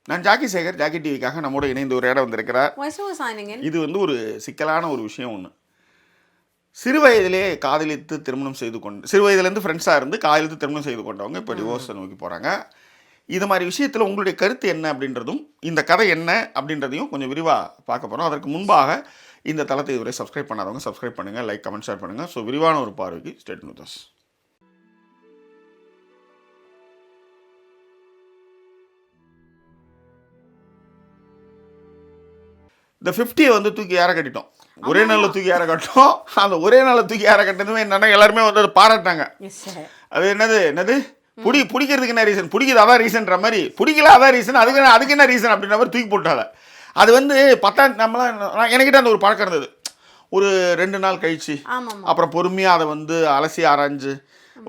நான் Jackie Sekar, Jackie டிவிக்காக நம்மோட இணைந்து ஒரு இடம் வந்திருக்கிறார். இது வந்து ஒரு சிக்கலான ஒரு விஷயம் ஒன்று. சிறு வயதிலே காதலித்து திருமணம் செய்து கொண்டு, சிறு வயதுலேருந்து ஃப்ரெண்ட்ஸாக இருந்து காதலித்து திருமணம் செய்து கொண்டவங்க இப்போ டிவோர்ஸை நோக்கி போகிறாங்க. இது மாதிரி விஷயத்தில் உங்களுடைய கருத்து என்ன அப்படின்றதும், இந்த கதை என்ன அப்படின்றதையும் கொஞ்சம் விரிவாக பார்க்க போகிறோம். அதற்கு முன்பாக இந்த தளத்தை இதுவரை சப்ஸ்கிரைப் பண்ணாதவங்க சப்ஸ்கிரைப் பண்ணுங்கள், லைக், கமெண்ட், ஷேர் பண்ணுங்கள். ஸோ விரிவான ஒரு பார்வைக்கு ஸ்டேட் வித் அஸ். இந்த 50 வந்து தூக்கி யாரை கட்டிட்டோம், ஒரே நாளில் தூக்கி யாரை கட்டோம். அந்த ஒரே நாளில் தூக்கி யாரை கட்டதுமே என்னன்னா எல்லாருமே வந்து அதை பாராட்டாங்க. அது என்னது பிடிக்கிறதுக்கு என்ன ரீசன், பிடிக்குது அதான் ரீசன்ற மாதிரி, பிடிக்கல அதான் ரீசன், அதுக்கு என்ன ரீசன் அப்படின்ற மாதிரி தூக்கி போட்டாங்க. அது வந்து எனக்கிட்ட அந்த ஒரு பழக்கம் இருந்தது. ஒரு 2 நாள் கழிச்சு அப்புறம் பொறுமையாக அதை வந்து அலசி ஆராய்ஞ்சு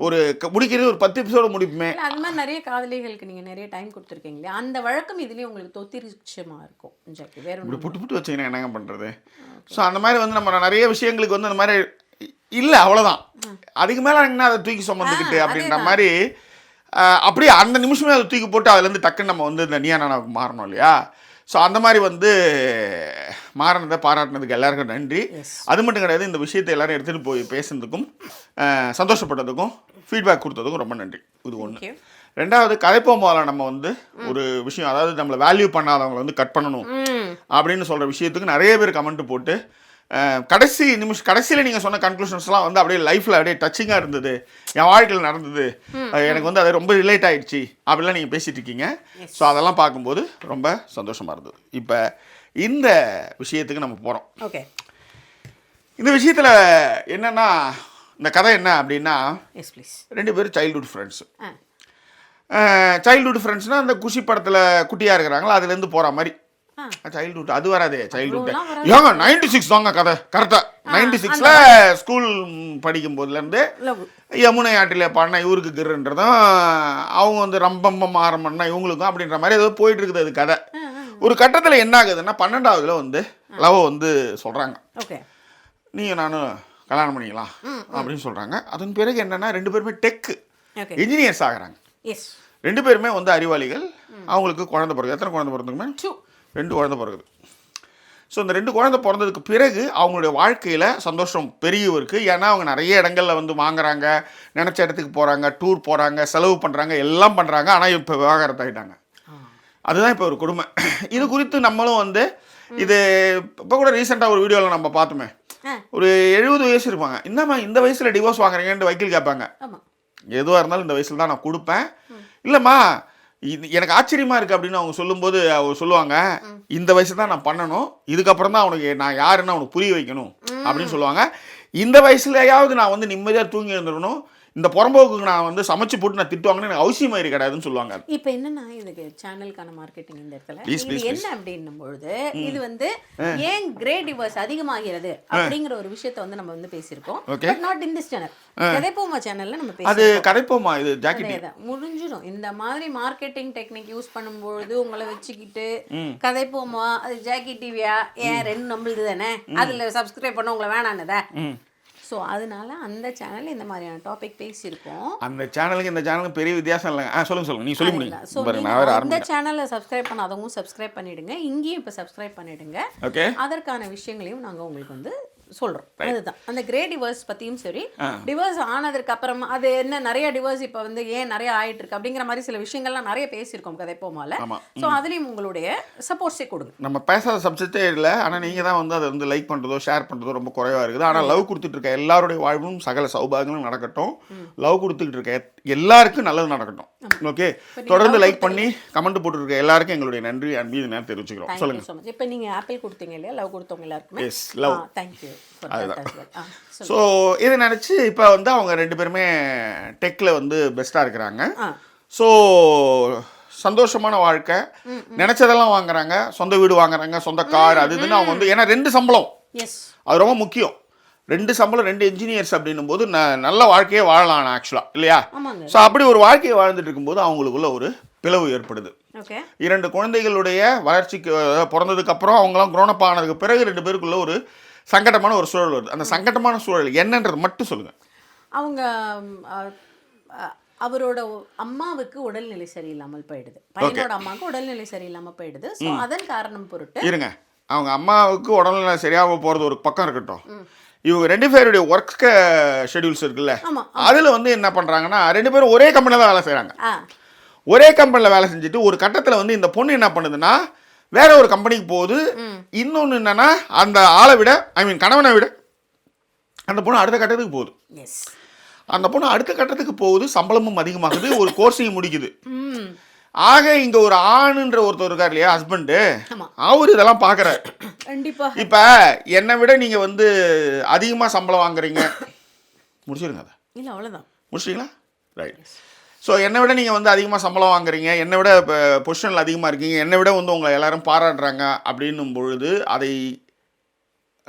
ஒரு முடிக்கிறது ஒரு 10 எபிசோடு முடிப்புமே. அது மாதிரி நிறைய காதலிகளுக்கு நீங்கள் நிறைய டைம் கொடுத்துருக்கீங்களே, அந்த வழக்கம் இதுலேயும் உங்களுக்கு தொத்திரிச்சமாக இருக்கும். வேற இப்படி புட்டு வச்சிங்கன்னா என்னங்க பண்ணுறது. ஸோ அந்த மாதிரி வந்து நம்ம நிறைய விஷயங்களுக்கு வந்து அந்த மாதிரி இல்லை, அவ்வளோதான். அதுக்கு மேலே என்ன அதை தூக்கி சுமந்துக்கிட்டு அப்படின்ற மாதிரி அப்படியே அந்த நிமிஷமே அதை தூக்கி போட்டு அதுலேருந்து டக்குன்னு நம்ம வந்து இந்த நீயா நானாவுக்கு மாறணும் இல்லையா. ஸோ அந்த மாதிரி வந்து மாறினதை பாராட்டினதுக்கு எல்லாருக்கும் நன்றி. அது மட்டும் கிடையாது, இந்த விஷயத்தை எல்லோரும் எடுத்துகிட்டு போய் பேசுனதுக்கும் சந்தோஷப்பட்டதுக்கும் ஃபீட்பேக் கொடுத்ததுக்கும் ரொம்ப நன்றி. இது ஒன்று. ரெண்டாவது, கதைப்போம்போதில் நம்ம வந்து ஒரு விஷயம், அதாவது நம்மளை வேல்யூ பண்ணாதவங்களை வந்து கட் பண்ணணும் அப்படின்னு சொல்கிற விஷயத்துக்கு நிறைய பேர் கமெண்ட் போட்டு கடைசியில் நீங்கள் சொன்ன கன்க்ளூஷன்ஸ்லாம் வந்து அப்படியே லைஃப்பில் அப்படியே டச்சிங்காக இருந்தது, என் வாழ்க்கையில் நடந்தது, எனக்கு வந்து அது ரொம்ப ரிலேட் ஆகிடுச்சு அப்படிலாம் நீங்கள் பேசிகிட்டு இருக்கீங்க. ஸோ அதெல்லாம் பார்க்கும்போது ரொம்ப சந்தோஷமாக இருந்தது. இப்போ இந்த விஷயத்துக்கு நம்ம போகிறோம். ஓகே. இந்த விஷயத்தில் என்னென்னா, இந்த கதை என்ன அப்படின்னா, 2 பேரும் சைல்டுஹுட் ஃப்ரெண்ட்ஸு. சைல்டுஹுட் ஃப்ரெண்ட்ஸ்னால் அந்த குஷி படத்தில் குட்டியாக இருக்கிறாங்களா அதுலேருந்து போகிற மாதிரி. சைல்டுஹுட் அது வராதே, சைல்டுஹுட் ஏங்க 96 தாங்க கதை கரெக்டாக. 96ல் ஸ்கூல் படிக்கும் போதுலேருந்து யமுனை ஆற்றில் பாடினா இவருக்கு கிருன்றதும், அவங்க வந்து ரம்பம் ஆரம்பம்னா இவங்களுக்கும் அப்படின்ற மாதிரி ஏதோ போயிட்டு இருக்குது அது கதை. ஒரு கட்டத்தில் என்ன ஆகுதுன்னா 12ஆவதுல வந்து லவ் வந்து சொல்கிறாங்க, நீங்கள் நானும் கல்யாணம் பண்ணிக்கலாம் அப்படின்னு சொல்கிறாங்க. அதன் பிறகு என்னென்னா 2 பேருமே டெக்கு இன்ஜினியர்ஸ் ஆகிறாங்க. 2 பேருமே வந்து அறிவாளிகள். அவங்களுக்கு குழந்தை பிறகு எத்தனை குழந்தை பிறந்துக்குமே 2 குழந்தை பிறகுது. ஸோ இந்த 2 குழந்தை பிறந்ததுக்கு பிறகு அவங்களுடைய வாழ்க்கையில் சந்தோஷம் பெரிய இருக்குது. ஏன்னா அவங்க நிறைய இடங்களில் வந்து வாங்குறாங்க, நினச்ச இடத்துக்கு போகிறாங்க, டூர் போகிறாங்க, செலவு பண்ணுறாங்க, எல்லாம் பண்ணுறாங்க. ஆனால் இப்போ விவாகரத்தாயிட்டாங்க. அதுதான் இப்போ ஒரு கொடுமை. இது குறித்து நம்மளும் வந்து இது இப்போ கூட ரீசெண்டாக ஒரு வீடியோவில் நம்ம பார்த்தோமே, ஒரு 70 வயசு இருப்பாங்க, என்னம்மா இந்த வயசில் டிவோர்ஸ் வாங்குறீங்கன்னு வக்கீல் கேட்பாங்க. எதுவாக இருந்தாலும் இந்த வயசில் தான் நான் கொடுப்பேன். இல்லைம்மா இது எனக்கு ஆச்சரியமாக இருக்குது அப்படின்னு அவங்க சொல்லும்போது அவங்க சொல்லுவாங்க, இந்த வயசு தான் நான் பண்ணணும், இதுக்கப்புறம் தான் அவனுக்கு நான் யாருன்னு அவனுக்கு புரிய வைக்கணும் அப்படின்னு சொல்லுவாங்க. இந்த வயசுலையாவது நான் வந்து நிம்மதியாக தூங்கி இருந்துடணும், இந்த புறம்போக்குக்கு நான் வந்து சமைச்சு போட்டு நான் திட்டுவாங்கன்னு எனக்கு அவசியமாக கிடையாதுன்னு சொல்லுவாங்க. இப்போ என்னன்னா இதுக்கு சேனலுக்கான மார்க்கெட்டிங் இந்த இடத்துல என்ன அப்படின்னும் பொழுது இது வந்து ஏன் கிரேட் டிவோர்ஸ் அதிகமாகிறது அப்படிங்கிற ஒரு விஷயத்தை வந்து நம்ம வந்து பேசியிருக்கோம். But not in this channel, கதைப்போமா சேனல்ல நம்ம பேசுறோம். அது கதைப்போமா இது ஜாக்கெட் முடிஞ்சிடும். இந்த மாதிரி மார்க்கெட்டிங் டெக்னிக் யூஸ் பண்ணும்பொழுது உங்களை வச்சுக்கிட்டு கதைப்போமா அது ஜாக்கி டிவியா ஏன் 2 நம்மளுது தானே, அதுல சப்ஸ்கிரைப் பண்ண உங்களை வேணானதா. ஸோ அதனால அந்த சேனல் இந்த மாதிரியான டாபிக் பேசியிருக்கோம். அந்த சேனலுக்கு இந்த சேனலுக்கு பெரிய வித்தியாசம் இல்லைங்க. சொல்லுங்க நீ சொல்லி முடியுங்க. ஸோ இந்த சேனலை சப்ஸ்கிரைப் பண்ணாதவங்க சப்ஸ்கிரைப் பண்ணிடுங்க, இங்கேயும் இப்போ சப்ஸ்கிரைப் பண்ணிடுங்க. ஓகே. அதற்கான விஷயங்களையும் நாங்கள் உங்களுக்கு வந்து சொல்கிறோம். அதுதான் அந்த கிரேட் டிவோர்ஸ் பற்றியும் சரி, டிவோர்ஸ் ஆனதுக்கு அப்புறமா அது என்ன நிறைய டிவோர்ஸ் இப்போ வந்து ஏன் நிறைய ஆயிட்டு இருக்கு அப்படிங்கிற மாதிரி சில விஷயங்கள்லாம் நிறைய பேசியிருக்கோம் கதைப்போமால. ஸோ அதுலேயும் உங்களுடைய சப்போர்ட்ஸே கொடுங்க. நம்ம பேசாத சப்ஜெக்டே இல்லை, ஆனால் நீங்கள் தான் வந்து அதை வந்து லைக் பண்ணுறதோ ஷேர் பண்ணுறதோ ரொம்ப குறைவாக இருக்குது. ஆனால் லவ் கொடுத்துட்டு இருக்க எல்லாருடைய வாழ்வும் சகல சௌபாகியங்களும் நடக்கட்டும். லவ் கொடுத்துக்கிட்டு இருக்க எல்லாருக்கும் நல்லது நடக்கட்டும். ஓகே, தொடர்ந்து லைக் பண்ணி கமெண்ட் போட்டுருக்க எல்லாருக்கும் எங்களுடைய நன்றி அன்பு இது நேரம் தெரிவிச்சுக்கிறோம். சொல்லுங்கள். இப்போ நீங்கள் ஆப்பிள் கொடுத்தீங்க இல்லையா, லவ் கொடுத்தவங்க எல்லாருக்குமே லவ் தேங்க்யூ. அதுதான். ஸோ இதை நினச்சி இப்போ வந்து அவங்க 2 பேருமே டெக்கில் வந்து பெஸ்ட்டாக இருக்கிறாங்க. ஸோ சந்தோஷமான வாழ்க்கை, நினச்சதெல்லாம் வாங்குறாங்க, சொந்த வீடு வாங்குறாங்க, சொந்த கார், அது இதுன்னு அவங்க வந்து, ஏன்னா 2 சம்பளம் அது ரொம்ப முக்கியம். 2 சம்பளம் 2 இன்ஜினியர்ஸ் அப்படின்னும் போது நல்ல வாழ்க்கையே வாழலாம் ஆக்சுவலாக இல்லையா. ஸோ அப்படி ஒரு வாழ்க்கையை வாழ்ந்துட்டு இருக்கும்போது அவங்களுக்குள்ள ஒரு பிளவு ஏற்படுது. 2 குழந்தைகளுடைய வளர்ச்சிக்கு பிறந்ததுக்கப்புறம் அவங்களாம் குரோனப் ஆனதுக்கு பிறகு 2 பேருக்குள்ள ஒரு சங்கடமான ஒரு சூழல் வருது. அந்த சங்கடமான சூழல் என்னன்றது மட்டும் சொல்லுங்கள். அவங்க அவரோட அம்மாவுக்கு உடல்நிலை சரியில்லாமல் போயிடுது, பையனோட அம்மாவுக்கு உடல்நிலை சரியில்லாமல் போயிடுது. ஸோ அதன் காரணம் பொருட்டு இருங்க, அவங்க அம்மாவுக்கு உடல்நிலை சரியாக போகிறது ஒரு பக்கம் இருக்கட்டும், இவங்க 2 பேருடைய ஒர்க் ஷெட்யூல்ஸ் இருக்குல்ல, அதில் வந்து என்ன பண்ணுறாங்கன்னா 2 பேரும் ஒரே கம்பெனியில் தான் வேலை செய்கிறாங்க. ஒரே கம்பெனியில் வேலை செஞ்சுட்டு ஒரு கட்டத்தில் வந்து இந்த பொண்ணு என்ன பண்ணுதுன்னா வேற ஒரு கம்பெனிக்கு போகுது. இன்னொன்று என்னன்னா அந்த ஆளை விட கணவனை விட அந்த பொண்ணு அடுத்த கட்டத்துக்கு போகுது. அந்த பொண்ணு அடுத்த கட்டத்துக்கு போகுது, சம்பளமும் அதிகமாகுது, ஒரு கோர்ஸையும் முடிக்குது. ஆக இங்க ஒரு ஆணுன்ற ஒருத்தர் இருக்கார் இல்லையா, ஹஸ்பண்டு, அவர் இதெல்லாம் பாக்குறாரு. இப்ப என்னை விட நீங்க வந்து அதிகமா சம்பளம் வாங்குறீங்க, முடிச்சிருங்க அதை. இல்ல அவ்வளவுதான், முடிச்சிங்களா? ரைட். ஸோ என்னை விட நீங்கள் வந்து அதிகமாக சம்பளம் வாங்குறீங்க, என்னை விட இப்போ பொசிஷனில் அதிகமாக இருக்கீங்க, என்னை விட வந்து உங்களை எல்லாரும் பாராட்டுறாங்க அப்படின்னும் பொழுது அதை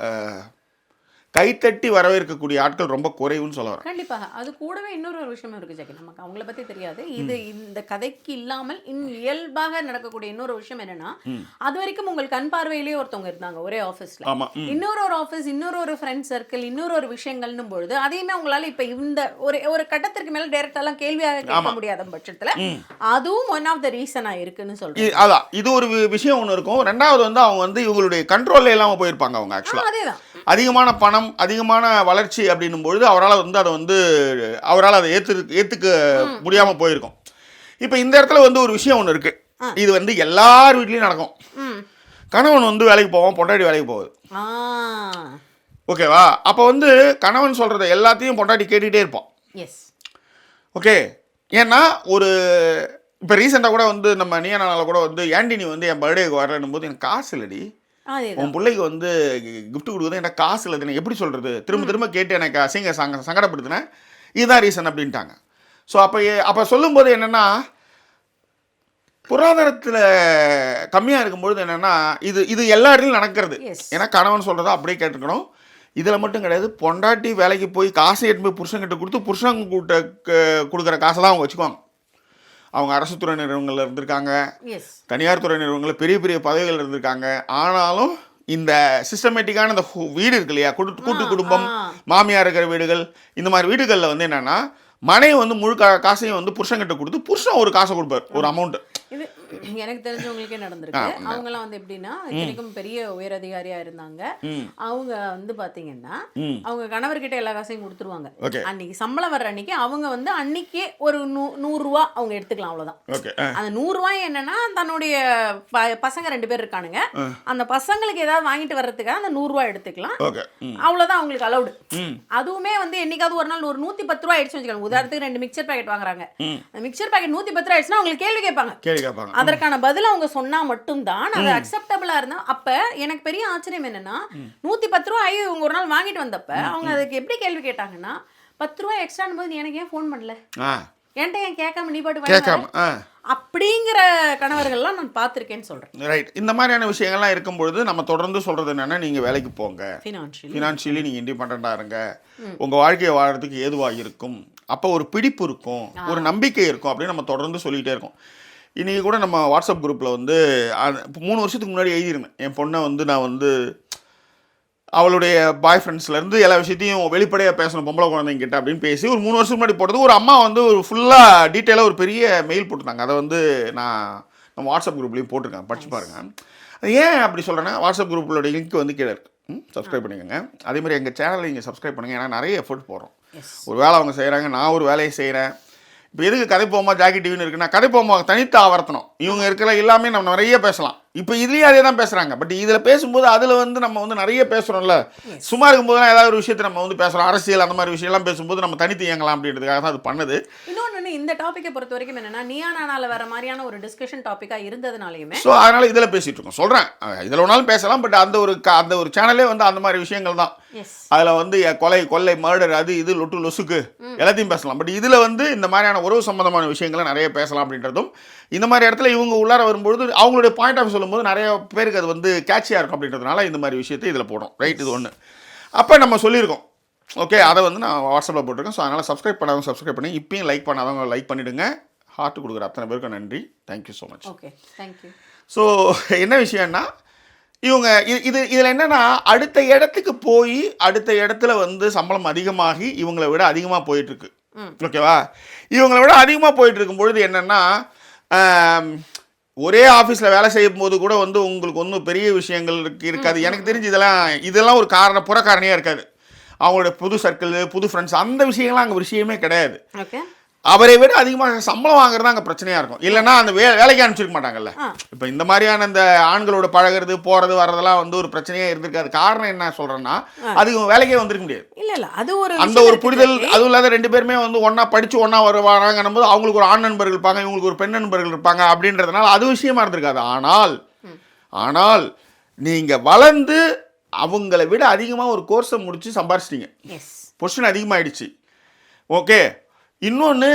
கைத்தட்டி வரவேற்கக்கூடிய ஆட்கள் ரொம்ப குறைவுன்னு சொல்ல வரேன். கண்டிப்பாக. அது கூடவே இன்னொரு விஷயம் இருக்கு ஜாக்கி, நமக்கு அவங்கள பத்தி தெரியாது. இது இந்த கதைக்கு இல்லாமல் இயல்பாக நடக்கக்கூடிய இன்னொரு விஷயம் என்னன்னா, அது வரைக்கும் உங்கள் கண் பார்வையிலேயே ஒருத்தவங்க இருந்தாங்க ஒரே ஆஃபீஸ்ல, இன்னொரு ஆஃபீஸ், இன்னொரு ஃப்ரெண்ட் சர்க்கிள், இன்னொரு விஷயங்கள்னும் பொழுது அதையுமே உங்களால இப்ப இந்த ஒரு கட்டத்திற்கு மேல டைரக்டாலாம் கேள்வியாக கேட்க முடியாத பட்சத்துல அதுவும் ஒன் ஆஃப் த ரீசனா இருக்குன்னு சொல்றேன். அதான் இது ஒரு விஷயம் ஒன்று இருக்கும். ரெண்டாவது வந்து அவங்க வந்து இவங்களுடைய கண்ட்ரோல்ல இல்லாம போயிருப்பாங்க. அவங்க ஆக்சுவலா அதேதான், அதிகமான பணம், அதிகமான வளர்ச்சி அப்படின்னும் பொழுது அவரால் வந்து அதை வந்து அவரால் அதை ஏற்றுக்க முடியாமல் போயிருக்கும். இப்போ இந்த இடத்துல வந்து ஒரு விஷயம் ஒன்று இருக்கு, இது வந்து எல்லார் வீட்லையும் நடக்கும். கணவன் வந்து வேலைக்கு போவான், பொண்டாட்டி வேலைக்கு போகுது, ஓகேவா? அப்போ வந்து கணவன் சொல்கிறத எல்லாத்தையும் பொண்டாட்டி கேட்டுகிட்டே இருப்பான். ஓகே, ஏன்னா ஒரு இப்போ ரீசெண்டாக கூட வந்து நம்ம நீயானால கூட வந்து ஆண்டனி வந்து என் பர்த்டேக்கு வரலன்னும் போது எனக்கு காசு இல்லடி, உன் பிள்ளைக்கு வந்து கிஃப்ட் கொடுக்குறது எனக்கு காசு இல்லை, எப்படி சொல்கிறது, திரும்ப திரும்ப கேட்டு எனக்கு சங்கடப்படுத்தினேன், இதுதான் ரீசன் அப்படின்ட்டாங்க. ஸோ அப்போ சொல்லும்போது என்னென்னா, பொருளாதாரத்தில் கம்மியாக இருக்கும்பொழுது என்னென்னா இது எல்லா இடத்துலையும் நடக்கிறது. ஏன்னா கணவன் சொல்கிறத அப்படியே கேட்டுக்கணும். இதில் மட்டும் கிடையாது, பொண்டாட்டி வேலைக்கு போய் காசை எடுத்து போய் புருஷன்கிட்ட கொடுத்து புருஷங்கிட்ட கொடுக்குற காசை தான் அவங்க வச்சுக்குவாங்க. அவங்க அரசு துறை நிறுவனங்கள் இருந்திருக்காங்க, தனியார் துறை நிறுவனங்கள் பெரிய பெரிய பதவிகள் இருந்திருக்காங்க. ஆனாலும் இந்த சிஸ்டமேட்டிக்கான இந்த வீடு இருக்கு இல்லையா, கூட்டு குடும்பம், மாமியார் இருக்கிற வீடுகள், இந்த மாதிரி வீடுகளில் வந்து என்னென்னா மனைவி வந்து முழு காசையும் வந்து புருஷன்கிட்ட கொடுத்து புருஷன் ஒரு காசை கொடுப்பார், ஒரு அமௌண்ட். இது எனக்கு தெரிஞ்சவங்களுக்கே நடந்திருக்கு. அவங்கலாம் வந்து எப்படின்னா இத்தனைக்கும் பெரிய உயரதிகாரியா இருந்தாங்க. அவங்க வந்து பாத்தீங்கன்னா அவங்க கணவர்கிட்ட எல்லா காசையும் கொடுத்துருவாங்க. அன்னைக்கு சம்பளம் வர்ற அன்னைக்கு அவங்க வந்து அன்னைக்கே ஒரு 100 ரூபா அவங்க எடுத்துக்கலாம், அவ்வளவுதான். அந்த 100 ரூபாய் என்னன்னா தன்னுடைய பசங்க 2 பேர் இருக்கானுங்க, அந்த பசங்களுக்கு ஏதாவது வாங்கிட்டு வர்றதுக்காக அந்த 100 ரூபாய் எடுத்துக்கலாம், அவ்வளவுதான் அவங்களுக்கு அலௌடு. அதுவுமே வந்து என்னைக்காவது ஒரு நாள் ஒரு 110 ரூபாய் ஆயிடுச்சு வச்சுக்கலாம். உதாரணத்துக்கு 2 மிக்சர் பாக்கெட் வாங்குறாங்க, மிக்சர் பாக்கெட் 110 ரூபாய் ஆயிடுச்சுன்னா அவங்களுக்கு கேள்வி கேட்பாங்க. அதற்கான பதில் அவங்க சொன்னா மட்டும்தான் அது அக்செப்டபிளா இருந்தா. அப்ப எனக்கு பெரிய ஆச்சரியம் என்னன்னா 110 ரூபாய் இவங்க ஒரு நாள் வாங்கிட்டு வந்தப்ப அவங்க அதுக்கு எப்படி கேள்வி கேட்டாங்கன்னா, 10 ரூபாய் எக்ஸ்ட்ரா போது நீ எனக்கு ஏன் ஃபோன் பண்ணல, என்கிட்ட ஏன் கேட்காம நீ பாட்டு அப்படிங்கிற கணவர்கள்லாம் நான் பார்த்துருக்கேன்னு சொல்றேன். ரைட். இந்த மாதிரியான விஷயங்கள்லாம் இருக்கும்பொழுது நம்ம தொடர்ந்து சொல்றது என்னன்னா, நீங்க வேலைக்கு போங்க, ஃபினான்ஷியலி நீங்க இண்டிபெண்டா இருங்க, உங்க வாழ்க்கையை வாழறதுக்கு ஏதுவாக இருக்கும், அப்போ ஒரு பிடிப்பு இருக்கும், ஒரு நம்பிக்கை இருக்கும் அப்படின்னு நம்ம தொடர்ந்து சொல்லிகிட்டே இருக்கோம். இன்றைக்கி கூட நம்ம வாட்ஸ்அப் குரூப்பில் வந்து 3 வருஷத்துக்கு முன்னாடி எழுதியிருந்தேன், என் பொண்ணை வந்து நான் வந்து அவளுடைய பாய் ஃப்ரெண்ட்ஸ்லேருந்து எல்லா விஷயத்தையும் வெளிப்படையாக பேசணும் பொம்பளை குழந்தைங்கிட்ட அப்படின்னு பேசி ஒரு 3 வருஷத்துக்கு முன்னாடி போட்டது. ஒரு அம்மா வந்து ஒரு ஃபுல்லாக டீட்டெயிலாக ஒரு பெரிய மெயில் போட்டுருந்தாங்க. அதை வந்து நம்ம வாட்ஸ்அப் குரூப்லேயும் போட்டிருக்கேன், படிச்சு பாருங்கள். ஏன் அப்படி சொல்கிறேன்னா, வாட்ஸ்அப் குரூப்போட லிங்க் வந்து கீழே இருக்குது, சப்ஸ்கிரைப் பண்ணிக்கோங்க. அதேமாதிரி எங்கள் சேனலில் நீங்கள் சப்ஸ்கிரைப் பண்ணுங்கள், ஏன்னா நிறைய எஃபர்ட் போடுறோம். ஒரு வேலை அவங்க செய்கிறாங்க, நான் ஒரு வேலையை செய்கிறேன். இப்போ எதுக்கு கதை போமா ஜாக்கி டிவின்னு இருக்குன்னா, கதை போமா தனித்து ஆவர்த்தனம், இவங்க இருக்கிற எல்லாமே நம்ம நிறைய பேசலாம். இப்போ இதுலேயே அதே தான் பேசுகிறாங்க. பட் இதில் பேசும்போது அதில் வந்து நம்ம வந்து நிறைய பேசுகிறோம்ல, சும்மா இருக்கும்போதுலாம் ஏதாவது ஒரு விஷயத்தை நம்ம வந்து பேசுகிறோம், அரசியல் அந்த மாதிரி விஷயம்லாம் பேசும்போது நம்ம தனித்து இயங்கலாம் அப்படின்றதுக்காக தான் அது பண்ணுது. இன்னொன்று இந்த டாப்பிக்கை பொறுத்த வரைக்கும் என்னன்னா, நீயானால வர மாதிரியான ஒரு டிஸ்கஷன் டாப்பிக்காக இருந்ததுனாலையுமே ஸோ அதனால் இதில் பேசிகிட்டு இருக்கோம். சொல்கிறேன், இதில் ஒன்றாலும் பேசலாம், பட் அந்த ஒரு சேனலே வந்து அந்த மாதிரி விஷயங்கள் தான். அதில் வந்து கொள்ளை மர்டர் அது இது லொட்டு லொசுக்கு எல்லாத்தையும் பேசலாம். பட் இதில் வந்து இந்த மாதிரியான உறவு சம்பந்தமான விஷயங்களை நிறைய பேசலாம் அப்படின்றதும், இந்த மாதிரி இடத்துல இவங்க உள்ளார வரும்பொழுது அவங்களுடைய பாயிண்ட் ஆஃப் சொல்லும்போது நிறைய பேருக்கு அது வந்து கேட்சியாக இருக்கும் அப்படின்றதுனால இந்த மாதிரி விஷயத்தை இதில் போடும். ரைட், இது ஒன்று. அப்போ நம்ம சொல்லியிருக்கோம், ஓகே, அதை வந்து நான் வாட்ஸ்அப்பில் போட்டிருக்கேன். ஸோ அதனால் சப்ஸ்கிரைப் பண்ணாதவங்க சப்ஸ்கிரைப் பண்ணி, இப்பயும் லைக் பண்ணாதவங்க லைக் பண்ணிவிடுங்க. ஹார்ட் கொடுக்குற அத்தனை பேருக்கு நன்றி, thank you so much. Okay, thank you. So என்ன விஷயம்னா, இவங்க இதில் என்னென்னா, அடுத்த இடத்துக்கு போய் அடுத்த இடத்துல வந்து சம்பளம் அதிகமாகி இவங்களை விட அதிகமாக போயிட்டுருக்கு. ஓகேவா? இவங்களை விட அதிகமாக போயிட்டு இருக்கும் பொழுது என்னென்னா, ஒரே ஆஃபீஸில் வேலை செய்யும் போது கூட வந்து உங்களுக்கு ஒன்றும் பெரிய விஷயங்கள் இருக்காது. எனக்கு தெரிஞ்சு இதெல்லாம் ஒரு புற காரணியாக இருக்காது. அவங்களோட புது சர்க்கிள், புது ஃப்ரெண்ட்ஸ், அந்த விஷயங்கள்லாம் அங்கே விஷயமே கிடையாது. அவரை விட அதிகமாக சம்பளம் வாங்குறது அங்கே பிரச்சனையாக இருக்கும். இல்லைன்னா அந்த வேலைக்கு அனுப்பிச்சிருக்க மாட்டாங்கல்ல. இப்போ இந்த மாதிரியான இந்த ஆண்களோட பழகிறது போகிறது வர்றதெல்லாம் வந்து ஒரு பிரச்சனையாக இருந்திருக்காது. காரணம் என்ன சொல்கிறேன்னா, அதுக்கு வேலைக்கே வந்திருக்க முடியாது. அந்த ஒரு புரிதல், அதுவும் இல்லாத 2 பேருமே வந்து ஒன்றா படித்து ஒன்றா வருவாங்கன்னும் போது அவங்களுக்கு ஒரு ஆண் நண்பர்கள் இருப்பாங்க, இவங்களுக்கு ஒரு பெண் நண்பர்கள் இருப்பாங்க. அப்படின்றதுனால அது விஷயமா இருந்திருக்காது. ஆனால் நீங்கள் வளர்ந்து அவங்கள விட அதிகமாக ஒரு கோர்ஸை முடித்து சம்பாரிச்சிட்டிங்க, பொசிஷன் அதிகமாகிடுச்சு. ஓகே, இன்னொன்று,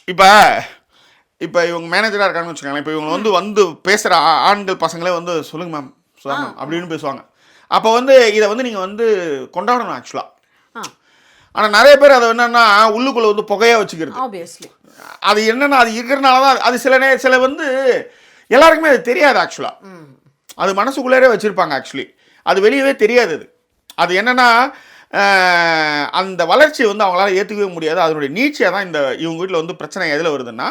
இப்போ இவங்க மேனேஜராக இருக்காங்கன்னு வச்சுக்கோங்களேன். இப்போ இவங்க வந்து பேசுகிற ஆண்கள் பசங்களே வந்து சொல்லுங்கள் மேம் மேம் அப்படின்னு பேசுவாங்க. அப்போ வந்து இதை வந்து நீங்கள் வந்து கொண்டாடணும் ஆக்சுவலாக. ஆனால் நிறைய பேர் அதை என்னென்னா உள்ளுக்குள்ளே வந்து புகையாக வச்சுக்கிறது. அது என்னென்னா அது இருக்கிறனால தான் அது சில வந்து எல்லாருக்குமே அது தெரியாது ஆக்சுவலாக. அது மனசுக்குள்ளே வச்சுருப்பாங்க ஆக்சுவலி. அது வெளியவே தெரியாது. அது என்னென்னா அந்த வளர்ச்சியை வந்து அவங்களால ஏற்றுக்கவே முடியாது. அதனுடைய நீட்சியாக தான் இவங்க வீட்டில் வந்து பிரச்சனை எதில் வருதுன்னா,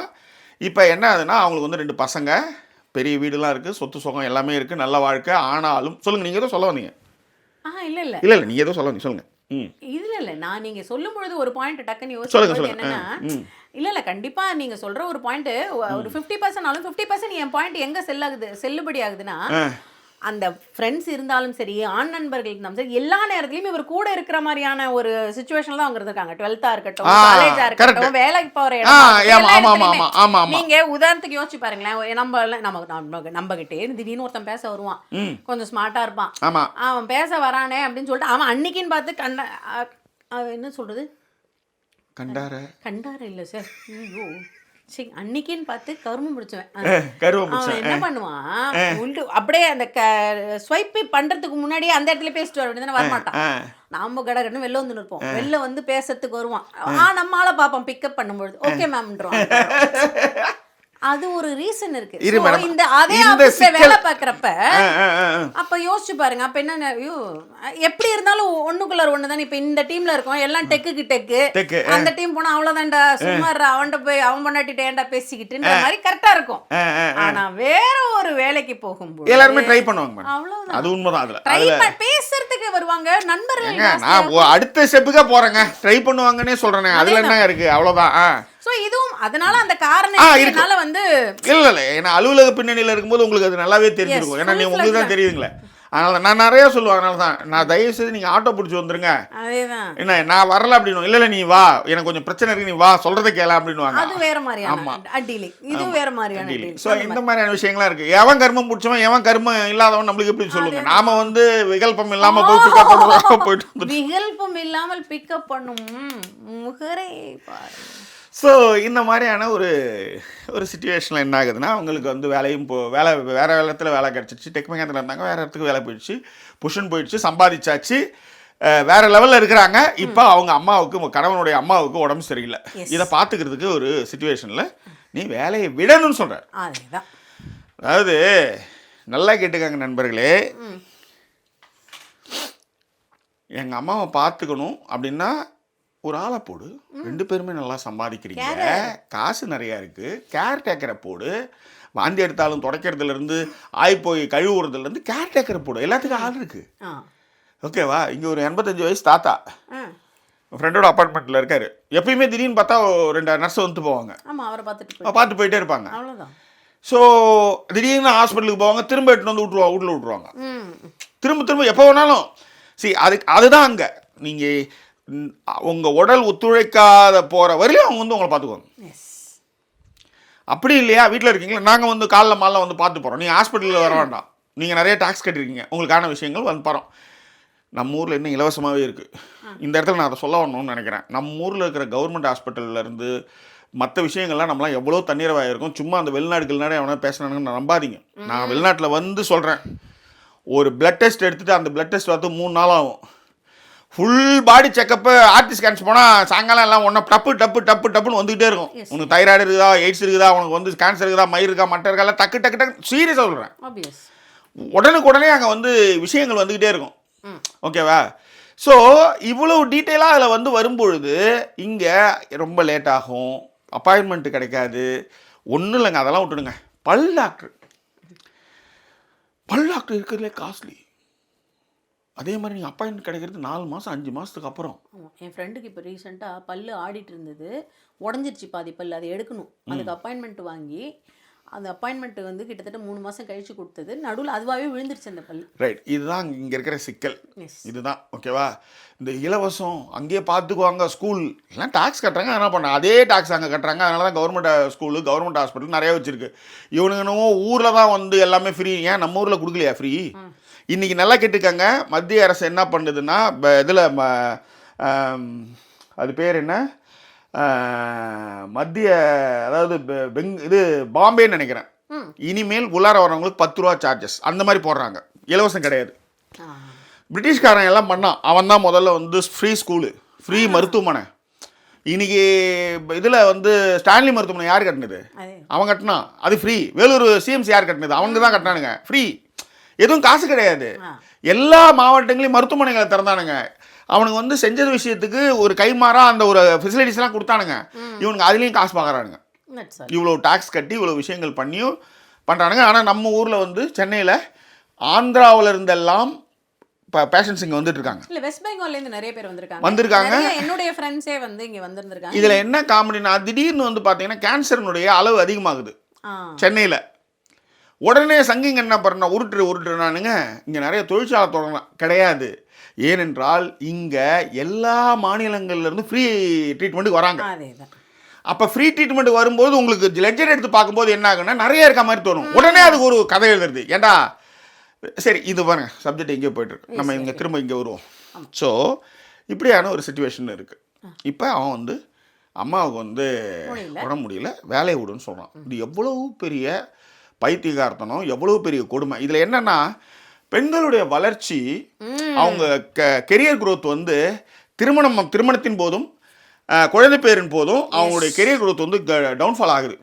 இப்போ என்ன ஆகுதுன்னா, அவங்களுக்கு வந்து 2 பசங்க, பெரிய வீடுலாம் இருக்குது, சொத்து சுகம் எல்லாமே இருக்குது, நல்ல வாழ்க்கை. ஆனாலும் சொல்லுங்கள், நீங்கள் எதுவும் சொல்ல வந்தீங்க? இல்லை நீங்கள் எதுவும் சொல்ல வந்தீங்க, சொல்லுங்கள். இல்லை நான் நீங்கள் சொல்லும் பொழுது ஒரு பாயிண்ட் டக்குன்னு யோசிச்சு என்னன்னா, இல்லை கண்டிப்பாக நீங்கள் சொல்கிற ஒரு பாயிண்ட் ஒரு 50% ஆனாலும் 50% என் பாயிண்ட் எங்கே செல்லுபடி ஆகுதுன்னா, அந்த ஃப்ரெண்ட்ஸ் இருந்தாலும் சரி, ஆண் நண்பர்கள் இருந்தாலும் சரி, எல்லா நேரத்துலையும் இவர் கூட இருக்கிற மாதிரியான ஒரு சுச்சுவேஷன் தான் அவங்க இருக்காங்க. 12th இருக்கட்டும், காலேஜா இருக்கட்டும், வேலைக்கு போற இடம். நீங்க உதாரணத்துக்கு யோசிச்சு பாருங்களேன். நம்ம கிட்டே திடீர்னு ஒருத்தன் பேச வருவான், கொஞ்சம் ஸ்மார்ட்டா இருப்பான். அவன் பேச வரானே அப்படின்னு சொல்லிட்டு அவன் அன்னைக்குன்னு பார்த்து என்ன சொல்றது, கண்டார இல்ல சார், சரி அன்னைக்குன்னு பார்த்து கரும்பு முடிச்சுவேன். என்ன பண்ணுவான், அப்படியே அந்த ஸ்வைப் பண்றதுக்கு முன்னாடியே அந்த இடத்துல பேசிட்டு வர வேண்டியதானே, வரமாட்டான். நாம கடகடன்னு வெளில வந்து நிற்போம். வெளில வந்து பேசுறதுக்கு வருவான். நம்மளால பார்ப்போம் பிக்கப் பண்ணும்பொழுது ஓகே மேம்ன்றோம். அது ஒரு ரீசன் இருக்கு. இந்த அதே ஆபீஸ்ல வேலை பார்க்கறப்ப அப்ப யோசிச்சு பாருங்க. அப்ப என்ன, எப்படி இருந்தாலும் ஒண்ணுக்குள்ள ஒண்ணுதான். இப்ப இந்த டீம்ல இருக்கோம், எல்லாம் டெக்கு டெக்கு, அந்த டீம் போனா அவ்வளவுதான்டா, சும்மா அவன்கிட்ட போய் அவன் பண்ணாட்டிட்டு ஏன்டா பேசிக்கிட்டுன்ற மாதிரி கரெக்டா இருக்கும். ஆனா வேற ஒரு வேலைக்கு போகும்போது எல்லாருமே ட்ரை பண்ணுவாங்க. அவ்வளவுதான், அது உண்மைதான். அதுல பேசுறதுக்கு வருவாங்க நண்பர்கள். நான் அடுத்த ஸ்டெப்புக்கா போறேங்க, ட்ரை பண்ணுவாங்கன்னே சொல்றேன். அதுல என்ன இருக்கு, அவ்வளவுதான். சோ இதுவும் அதனால அந்த காரணத்தினால வந்து இல்ல ஏன்னா அலுவலக பின்னணியில இருக்கும்போது உங்களுக்கு அது நல்லாவே தெரிஞ்சிருக்கும். ஏன்னா நீ உங்களுக்கு தான் தெரியுதுங்களே. அதனால நான் நிறைய சொல்லுவேன். அதனால தான் நான் தயவு செய்து நீங்க ஆட்டோ பிடிச்சி வந்துருங்க, என்ன நான் வரல அப்படின்னு. இல்ல நீ வா, எனக்கு கொஞ்சம் பிரச்சனை இருக்கு, நீ வா சொல்றதை கேள அப்படின்னு. அது வேற மாதிரியான டீலிங், இது வேற மாதிரியான டீலிங். சோ இந்த மாதிரியான விஷயங்களா இருக்கு. எவன் கர்மம் பிடிச்சவன் எவன் கர்மம் இல்லாதவன் நம்மளுக்கு எப்படி சொல்லுங்க. நாம வந்து விகல்பம் இல்லாம போய் பிக்கப் பண்ணுவோம், போயிட்டு விகல்பம் இல்லாமல் பிக்கப் பண்ணும் முகரே பாரு. ஸோ இந்த மாதிரியான ஒரு சுச்சுவேஷனில் என்ன ஆகுதுன்னா, அவங்களுக்கு வந்து வேலையும் வேறு இடத்துல வேலை கிடச்சிச்சு. டெக் மெக்கானிக்கில் இருந்தாங்க, வேறு இடத்துக்கு வேலை போயிடுச்சு, புஷன் போயிடுச்சு, சம்பாதிச்சாச்சு, வேறு லெவலில் இருக்கிறாங்க. இப்போ அவங்க அம்மாவுக்கு, கணவனுடைய அம்மாவுக்கு உடம்பு சரியில்லை. இதை பார்த்துக்கிறதுக்கு ஒரு சுச்சுவேஷனில் நீ வேலையை விடணும்னு சொல்கிற. அதாவது நல்லா கேட்டுக்காங்க நண்பர்களே, எங்கள் அம்மாவை பார்த்துக்கணும் அப்படின்னா ஒரு ஆளை போடு, 2 பேருமே நல்லா சம்பாதிக்கிறீங்க, காசு நிறையா இருக்குது, கேர் டேக்கரை போடு, வாந்தி எடுத்தாலும் துடைக்கிறதுலேருந்து போய் கழுவுறதுலேருந்து கேர் டேக்கரை போடு, எல்லாத்துக்கும் ஆள் இருக்குது. ஓகேவா? இங்கே ஒரு 85 வயசு தாத்தா ஃப்ரெண்டோட அப்பார்ட்மெண்ட்டில் இருக்காரு. எப்பயுமே திடீர்னு பார்த்தா 2 நர்ஸ் வந்து போவாங்க, பார்த்து போயிட்டே இருப்பாங்க. ஸோ திடீர்னு ஹாஸ்பிட்டலுக்கு போவாங்க, திரும்ப எட்டுன்னு வந்து வீட்டில் விட்ருவாங்க. திரும்ப எப்போ வேணாலும் அதுதான் அங்கே. நீங்கள் உங்கள் உடல் ஒத்துழைக்காத போகிற வரையும் அவங்க வந்து உங்களை பார்த்துக்குவாங்க. அப்படி இல்லையா, வீட்டில் இருக்கீங்களா, நாங்கள் வந்து காலைல மாலை வந்து பார்த்து போகிறோம், நீங்கள் ஹாஸ்பிட்டலில் வர வேண்டாம், நீங்கள் நிறைய டாக்ஸ் கட்டிருக்கீங்க, உங்களுக்கான விஷயங்கள் வந்து போகிறோம். நம்ம ஊரில் இன்னும் இலவசமாகவே இருக்குது. இந்த இடத்துல நான் அதை சொல்ல வரணும்னு நினைக்கிறேன். நம்ம ஊரில் இருக்கிற கவர்மெண்ட் ஹாஸ்பிட்டல்லேருந்து மற்ற விஷயங்கள்லாம் நம்மளாம் எவ்வளோ தண்ணீரவாயிருக்கும். சும்மா அந்த வெளிநாடுகள்னாலே அவனை பேசினானுங்கன்னு நம்பாதீங்க. நான் வெளிநாட்டில் வந்து சொல்கிறேன், ஒரு பிளட் டெஸ்ட் எடுத்துகிட்டு அந்த பிளட் டெஸ்ட் வந்து 3 நாள் ஆகும். ஃபுல் பாடி செக்கப்பு, ஆர்டி ஸ்கேன்ஸ் போனால் சாயங்காலம் எல்லாம் ஒன்றா டப்புன்னு வந்துக்கிட்டே இருக்கும். உனக்கு தைராய்டு இருக்குதா, எய்ட்ஸ் இருக்குதா, உனக்கு வந்து கேன்சர் இருக்குதா, மயிர் இருக்கா, மட்டை இருக்கா, எல்லாம் டக்கு சீரியஸாக சொல்கிறேன். உடனுக்குடனே அங்கே வந்து விஷயங்கள் வந்துக்கிட்டே இருக்கும். ஓகேவா? ஸோ இவ்வளவு டீட்டெயிலாக அதில் வந்து வரும்பொழுது இங்கே ரொம்ப லேட் ஆகும், அப்பாயின்மெண்ட்டு கிடைக்காது, ஒன்றும் இல்லைங்க. அதெல்லாம் விட்டுடுங்க. பல் டாக்டர் இருக்கிறதுலே காஸ்ட்லி. அதே மாதிரி நீங்கள் அப்பாயின்மெண்ட் கிடைக்கிறது 4 மாதம் 5 மாதத்துக்கு அப்புறம். என் ஃப்ரெண்டுக்கு இப்போ ரீசெண்டாக பல்லு ஆடிட்டு இருந்தது, உடஞ்சிருச்சு பாதி பல், அதை எடுக்கணும். அதுக்கு அப்பாயின்மெண்ட் வாங்கி அந்த அப்பாயின்மெண்ட் வந்து கிட்டத்தட்ட 3 மாதம் கழிச்சு கொடுத்தது, நடுவில் அதுவாகவே விழுந்துருச்சு அந்த பல். ரைட், இதுதான் இங்கே இருக்கிற சிக்கல். இதுதான் ஓகேவா. இந்த இலவசம் அங்கேயே பார்த்துக்குவாங்க, ஸ்கூல் எல்லாம் டாக்ஸ் கட்டுறாங்க, என்ன பண்ண அதே டாக்ஸ் அங்கே கட்டுறாங்க. அதனால தான் கவர்மெண்ட் ஸ்கூலு கவர்மெண்ட் ஹாஸ்பிட்டல் நிறைய வச்சுருக்கு. இவனுங்க என்னவோ ஊரில் தான் வந்து எல்லாமே ஃப்ரீ. ஏன் நம்ம ஊரில் கொடுக்கலையா ஃப்ரீ? இன்றைக்கி நல்லா கேட்டுக்கங்க, மத்திய அரசு என்ன பண்ணுதுன்னா இதில் அது பேர் என்ன, மத்திய அதாவது இது பாம்பேன்னு நினைக்கிறேன், இனிமேல் உள்ளார வரவங்களுக்கு 10 ரூபா சார்ஜஸ் அந்த மாதிரி போடுறாங்க. இலவசம் கிடையாது. பிரிட்டிஷ்காரன் எல்லாம் பண்ணான். அவன் தான் முதல்ல வந்து ஃப்ரீ ஸ்கூலு, ஃப்ரீ மருத்துவமனை. இன்னைக்கு இதில் வந்து ஸ்டான்லி மருத்துவமனை யார் கட்டினது? அவன் கட்டினான், அது ஃப்ரீ. வேலூர் சிஎம்சி யார் கட்டினது? அவங்க தான் கட்டினானுங்க, ஃப்ரீ. எதுவும் காசு கிடையாது. எல்லா மாவட்டங்களையும் மருத்துவமனைகளை திறந்தானுங்க. அவனுக்கு வந்து செஞ்சது விஷயத்துக்கு ஒரு கைமாறா அந்த ஒரு ஃபெசிலிட்டிஸ்லாம் கொடுத்தானுங்க. இவனுக்கு அதுலேயும் காசு பார்க்குறானுங்க. இவ்வளோ டாக்ஸ் கட்டி இவ்வளோ விஷயங்கள் பண்ணியும் பண்ணுறானுங்க. ஆனால் நம்ம ஊரில் வந்து சென்னையில் ஆந்திராவில் இருந்தெல்லாம் இப்போ பேஷன்ஸ் இங்கே வந்துட்டு இருக்காங்க. இல்லை, வெஸ்ட் பெங்கால்லேருந்து நிறைய பேர் வந்திருக்காங்க. என்னுடைய ஃப்ரெண்ட்ஸே வந்து இங்கே வந்திருக்காங்க. இதில் என்ன காமெடினா, திடீர்னு வந்து பார்த்தீங்கன்னா கேன்சர்னுடைய அளவு அதிகமாகுது சென்னையில். உடனே சங்கிங்க என்ன பண்ண உருட்டுனானுங்க, இங்கே நிறைய தொழிற்சாலை தொடங்கலாம். கிடையாது. ஏனென்றால் இங்கே எல்லா மாநிலங்கள்லேருந்து ஃப்ரீ ட்ரீட்மெண்ட்டுக்கு வராங்க. அப்போ ஃப்ரீ ட்ரீட்மெண்ட் வரும்போது உங்களுக்கு லெட்ஜர் எடுத்து பார்க்கும்போது என்ன ஆகுன்னா நிறைய இருக்க மாதிரி தோணும். உடனே அதுக்கு ஒரு கதை எழுதுறது. ஏண்டா சரி இது பாருங்க, சப்ஜெக்ட் எங்கேயோ போய்ட்டுருக்கு, நம்ம இங்கே திரும்ப இங்கே வருவோம். ஸோ இப்படியான ஒரு சுச்சுவேஷன் இருக்குது. இப்போ அவன் வந்து அம்மாவுக்கு வந்து உடம்பு முடியல, வேலையை விடுன்னு சொல்கிறான். இது எவ்வளவு பெரிய பைத்தியகார்த்தனம், எவ்வளவு பெரிய கொடுமை. இதில் என்னன்னா, பெண்களுடைய வளர்ச்சி, அவங்க கெரியர் குரோத் வந்து திருமணத்தின் போதும் குழந்தை பேரின் போதும் அவங்களுடைய கெரியர் குரோத் வந்து டவுன்ஃபால் ஆகுது.